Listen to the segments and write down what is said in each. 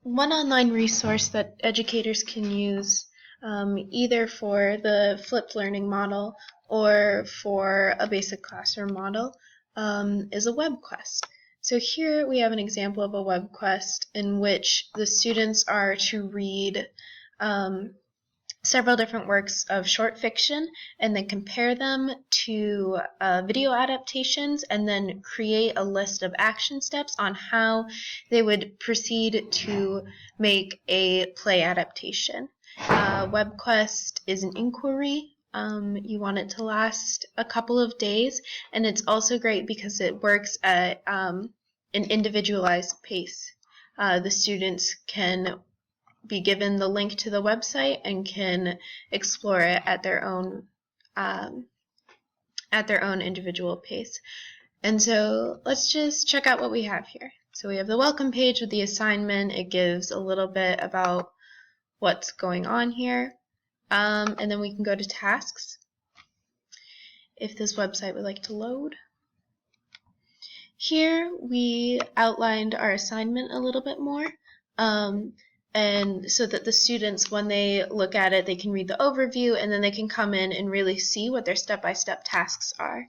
One online resource that educators can use either for the flipped learning model or for a basic classroom model is a Webquest. So here we have an example of a Webquest in which the students are to read several different works of short fiction and then compare them to video adaptations and then create a list of action steps on how they would proceed to make a play adaptation. Webquest is an inquiry. You want it to last a couple of days, and it's also great because it works at an individualized pace. The students can be given the link to the website and can explore it at their own individual pace. And so let's just check out what we have here. So we have the welcome page with the assignment. It gives a little bit about what's going on here. And then we can go to tasks if this website would like to load. Here we outlined our assignment a little bit more. And so that the students, when they look at it, they can read the overview and then they can come in and really see what their step-by-step tasks are.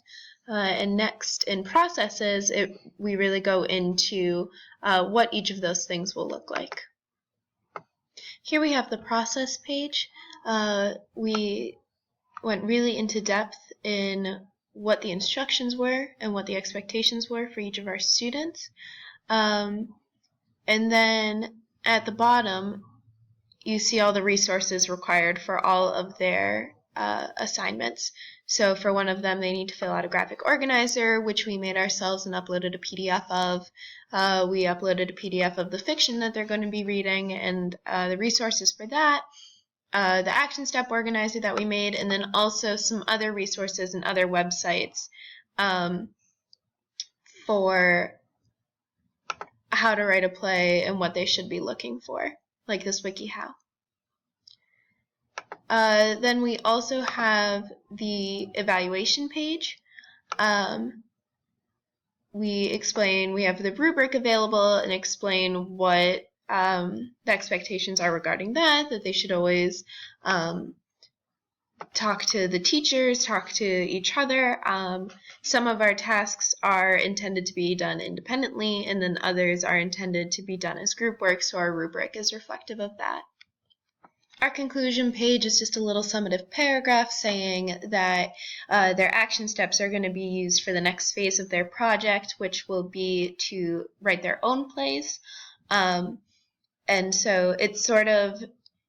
And next in processes, we really go into what each of those things will look like. Here we have the process page. We went really into depth in what the instructions were and what the expectations were for each of our students. And then at the bottom, you see all the resources required for all of their assignments. So for one of them, they need to fill out a graphic organizer, which we made ourselves and uploaded a PDF of. We uploaded a PDF of the fiction that they're going to be reading and the resources for that, the action step organizer that we made, and then also some other resources and other websites for how to write a play and what they should be looking for, like this WikiHow. Then we also have the evaluation page. We have the rubric available and explain what the expectations are regarding that they should always talk to the teachers, talk to each other. Some of our tasks are intended to be done independently, and then others are intended to be done as group work, so our rubric is reflective of that. Our conclusion page is just a little summative paragraph saying that their action steps are going to be used for the next phase of their project, which will be to write their own plays. And so it's sort of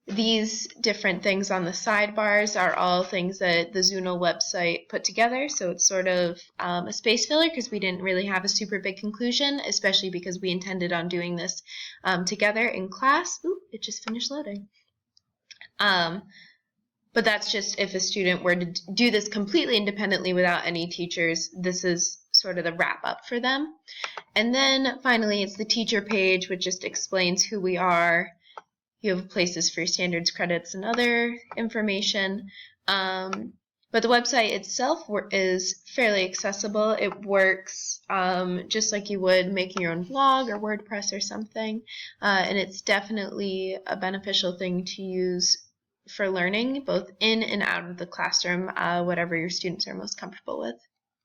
these different things on the sidebars are all things that the Zuno website put together. So it's sort of a space filler because we didn't really have a super big conclusion, especially because we intended on doing this together in class. Ooh, it just finished loading. But that's just if a student were to do this completely independently without any teachers, this is sort of the wrap up for them. And then finally, it's the teacher page, which just explains who we are. You have places for standards, credits, and other information. But the website itself is fairly accessible. It works just like you would making your own blog or WordPress or something. And it's definitely a beneficial thing to use for learning, both in and out of the classroom, whatever your students are most comfortable with.